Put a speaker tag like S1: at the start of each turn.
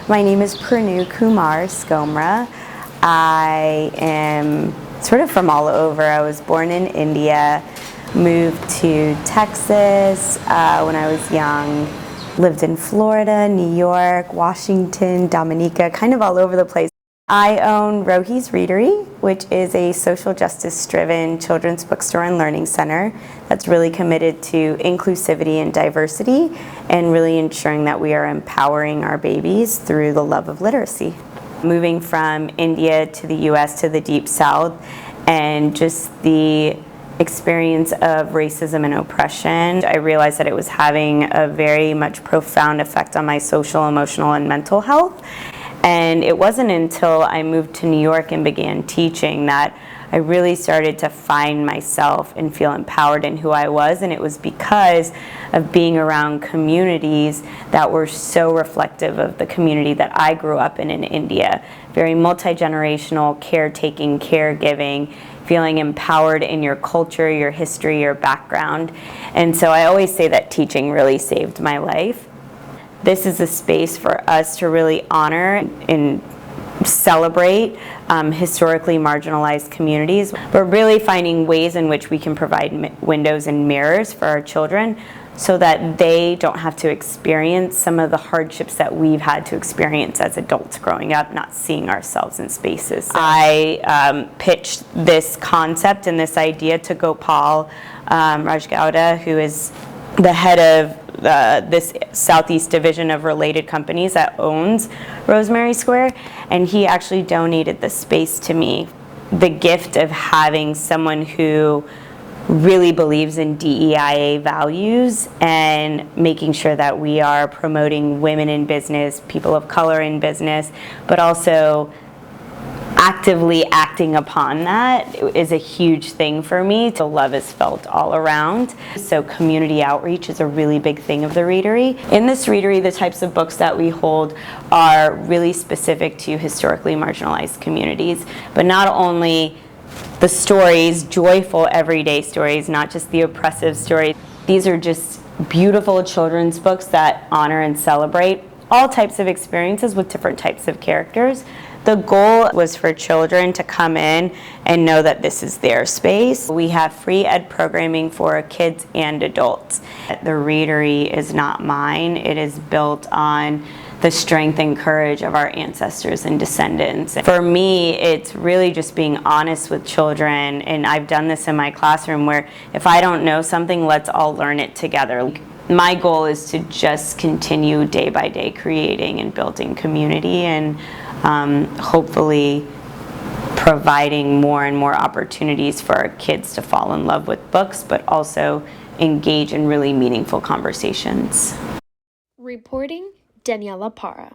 S1: My name is Pranu Kumar Skomra. I am sort of from all over. I was born in India, moved to Texas when I was young, lived in Florida, New York, Washington, Dominica, kind of all over the place. I own Rohi's Readery, which is a social justice-driven children's bookstore and learning center that's really committed to inclusivity and diversity and really ensuring that we are empowering our babies through the love of literacy. Moving from India to the US to the Deep South and just the experience of racism and oppression, I realized that it was having a very much profound effect on my social, emotional, and mental health. And it wasn't until I moved to New York and began teaching that I really started to find myself and feel empowered in who I was, and it was because of being around communities that were so reflective of the community that I grew up in India. Very multi-generational, caretaking, caregiving, feeling empowered in your culture, your history, your background. And so I always say that teaching really saved my life. This is a space for us to really honor and celebrate historically marginalized communities, but really finding ways in which we can provide windows and mirrors for our children so that they don't have to experience some of the hardships that we've had to experience as adults growing up, not seeing ourselves in spaces. I pitched this concept and this idea to Gopal Rajgauda, who is the head of this Southeast division of related companies that owns Rosemary Square, and he actually donated the space to me. The gift of having someone who really believes in DEIA values and making sure that we are promoting women in business, people of color in business, but also actively acting upon that is a huge thing for me. The love is felt all around. So community outreach is a really big thing of the Readery. In this Readery, the types of books that we hold are really specific to historically marginalized communities, but not only the stories, joyful everyday stories, not just the oppressive stories. These are just beautiful children's books that honor and celebrate all types of experiences with different types of characters. The goal was for children to come in and know that this is their space. We have free ed programming for kids and adults. The Readery is not mine. It is built on the strength and courage of our ancestors and descendants. For me, it's really just being honest with children, and I've done this in my classroom where if I don't know something, let's all learn it together. My goal is to just continue day by day creating and building community and hopefully providing more and more opportunities for our kids to fall in love with books, but also engage in really meaningful conversations.
S2: Reporting, Daniela Para.